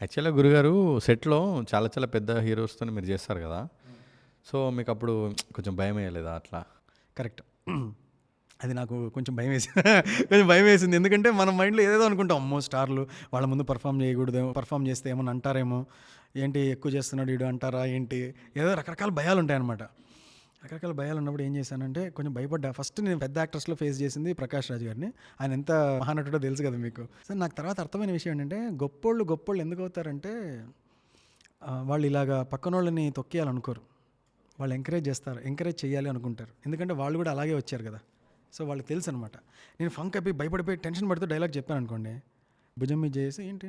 యాక్చువల్‌గా గురుగారు సెట్‌లో చాలా చాలా పెద్ద హీరోస్‌తోని మీరు చేస్తారు గదా! సో, మీకప్పుడు కొంచెం భయమేయలేదా అట్లా? కరెక్ట్. అది నాకు కొంచెం భయమేసింది. కొంచెం భయమేసింది. ఎందుకంటే మనం మైండ్‌లో ఏదేదో అనుకుంటాం. అమ్మో! స్టార్‌లు వాళ్ళ ముందు పెర్ఫార్మ్ చేయకూడదేమో, పెర్ఫార్మ్ చేస్తే ఏమన్నా అంటారేమో, ఏంటి ఎక్కువ చేస్తున్నాడు ఈడు అంటారా ఏంటి? ఏదో రకరకాల భయాలుంటాయన్నమాట. రకరకాల భయాలున్నప్పుడు ఏం చేశానంటే కొంచెం భయపడ్డా. ఫస్ట్ నేను పెద్ద యాక్టర్స్‌లో ఫేస్ చేసింది 'ప్రకాష్ రాజ్' గారిని. ఆయన ఎంత మహానటుడో తెలుసు కదా మీకు. సో, నాకు తర్వాత అర్థమైన విషయం ఏంటంటే గొప్పోళ్ళు ఎందుకవుతారంటే వాళ్ళు ఇలాగా పక్కనోళ్ళని తొక్కేయాలనుకోరు. వాళ్ళు ఎంకరేజ్ చేస్తారు. ఎంకరేజ్ చేయాలి అనుకుంటారు. ఎందుకంటే వాళ్ళు కూడా అలాగే వచ్చారు కదా! సో, వాళ్ళకి తెలుసు అనమాట. నేను ఫంక్ అయిపోయి భయపడిపోయి టెన్షన్ పడుతూ డైలాగ్ చెప్పాను అనుకోండి, భుజం మీద చేసి ఏంటి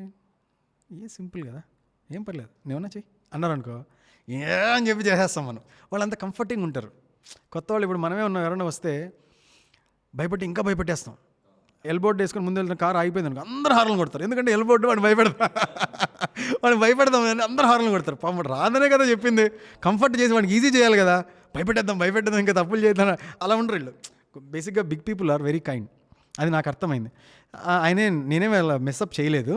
సింపుల్ కదా, ఏం పర్లేదు నువ్వన్నా చెయ్యి అన్నారనుకో, ఏ అని చెప్పి చేసేస్తాం మనం. వాళ్ళంతా కంఫర్టింగ్ ఉంటారు. కొత్త వాళ్ళు ఇప్పుడు మనమే ఉన్నాం, ఎవరైనా వస్తే భయపడి ఇంకా భయపెట్టేస్తాం. ఎల్బోర్డ్ వేసుకొని ముందు వెళ్తున్న కారు ఆగిపోయింది అనుకో, అందరూ హార్న్లు కొడతారు. ఎందుకంటే ఎల్బోర్డ్ వాడిని భయపెడదాం అని అందరూ హార్న్లు కొడతారు. పాపం రాదనే కదా చెప్పింది, కంఫర్ట్ చేసి వాడికి ఈజీ చేయాలి కదా, భయపెట్టేద్దాం ఇంకా తప్పులు చేద్దాం అలా ఉండరు వీళ్ళు. బేసిక్గా big people are very kind. అది నాకు అర్థమైంది. నేనేం మెస్అప్ చేయలేదు.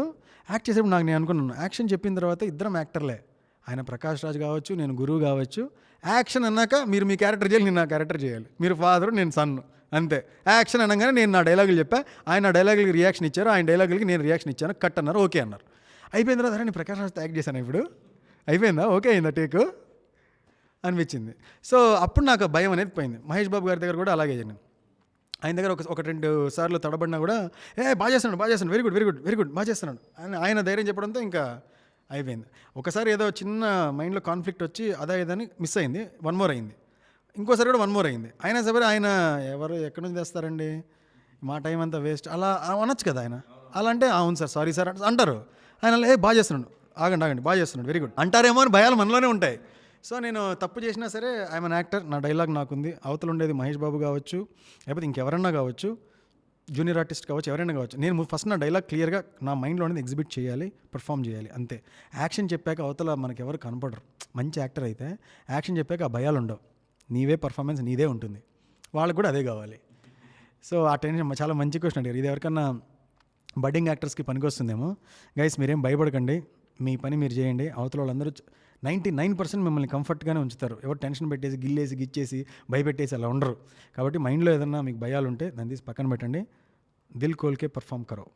యాక్ట్ చేసేప్పుడు నేను అనుకున్నాను, యాక్షన్ చెప్పిన తర్వాత ఇద్దరం యాక్టర్లే. ఆయన ప్రకాష్ రాజ్ కావచ్చు, నేను గురువు కావచ్చు. యాక్షన్ అన్నాక మీరు మీ క్యారెక్టర్ చేయాలి, నేను నా క్యారెక్టర్ చేయాలి. మీరు ఫాదరు, నేను సన్ను, అంతే. యాక్షన్ అనగానే నేను నా డైలాగులు చెప్పా, ఆయన నా డైలాగులకి రియాక్షన్ ఇచ్చారు, ఆయన డైలాగులకి నేను రియాక్షన్ ఇచ్చాను. కట్ అన్నారు, ఓకే అన్నారు. అయిపోయిన తర్వాత నేను ప్రకాష్ రాజ్తో యాక్ట్ చేశాను. ఇప్పుడు అయిపోయిందా, ఓకే అయిందా టేకు అనిపించింది. సో అప్పుడు నాకు భయం అనేది పోయింది. మహేష్ బాబు గారి దగ్గర కూడా అలాగే జరిగింది. ఆయన దగ్గర ఒక రెండు సార్లు తడబడినా కూడా బాగా చేస్తున్నాడు, వెరీ గుడ్ బాగా చేస్తున్నాడు అని ఆయన ధైర్యం చెప్పడంతో ఇంకా అయిపోయింది. ఒకసారి ఏదో చిన్న మైండ్లో కాన్ఫ్లిక్ట్ వచ్చి అదా ఏదని మిస్ అయింది, 1 మోర్ అయింది. ఇంకోసారి కూడా 1 మోర్ అయింది. అయినా సరే ఆయన ఎవరు ఎక్కడి నుంచి తెస్తారండి, మా టైం అంతా వేస్ట్ అలా అనొచ్చు కదా ఆయన. అలా అంటే అవును సార్, సారీ సార్ అంటారు. ఆయన బాగా చేస్తున్నాడు, ఆగండి బాగా చేస్తున్నాడు, వెరీ గుడ్ అంటారేమో అని భయాలు మనలోనే ఉంటాయి. సో నేను తప్పు చేసినా సరే ఐఎమ్ అన్ యాక్టర్, నా డైలాగ్ నాకుంది. అవతల ఉండేది మహేష్ బాబు కావచ్చు, లేకపోతే ఇంకెవరన్నా కావచ్చు, జూనియర్ ఆర్టిస్ట్ కావచ్చు, ఎవరైనా కావచ్చు. నేను ఫస్ట్ నా డైలాగ్ క్లియర్గా నా మైండ్లో అనేది ఎగ్జిబిట్ చేయాలి, పర్ఫామ్ చేయాలి, అంతే. యాక్షన్ చెప్పాక అవతల మనకి ఎవరు కనపడరు. మంచి యాక్టర్ అయితే యాక్షన్ చెప్పాక ఆ భయాలు ఉండవు, నీవే పర్ఫార్మెన్స్ నీదే ఉంటుంది. వాళ్ళకు కూడా అదే కావాలి. సో ఆ టెన్షన్ చాలా మంచి క్వశ్చన్ అడిగారు. ఇది ఎవరికన్నా బడ్డింగ్ యాక్టర్స్కి పనికొస్తుందేమో. గైస్ మీరేం భయపడకండి, మీ పని మీరు చేయండి. అవతల వాళ్ళందరూ 99% మిమ్మల్ని కంఫర్ట్గానే ఉంచుతారు. ఎవరు టెన్షన్ పెట్టేసి గిచ్చేసి భయపెట్టేసి అలా ఉండరు. కాబట్టి మైండ్లో ఏదన్నా మీకు భయాలు ఉంటే దాన్ని తీసి పక్కన పెట్టండి. దిల్ కోల్కే పర్ఫామ్ కరో.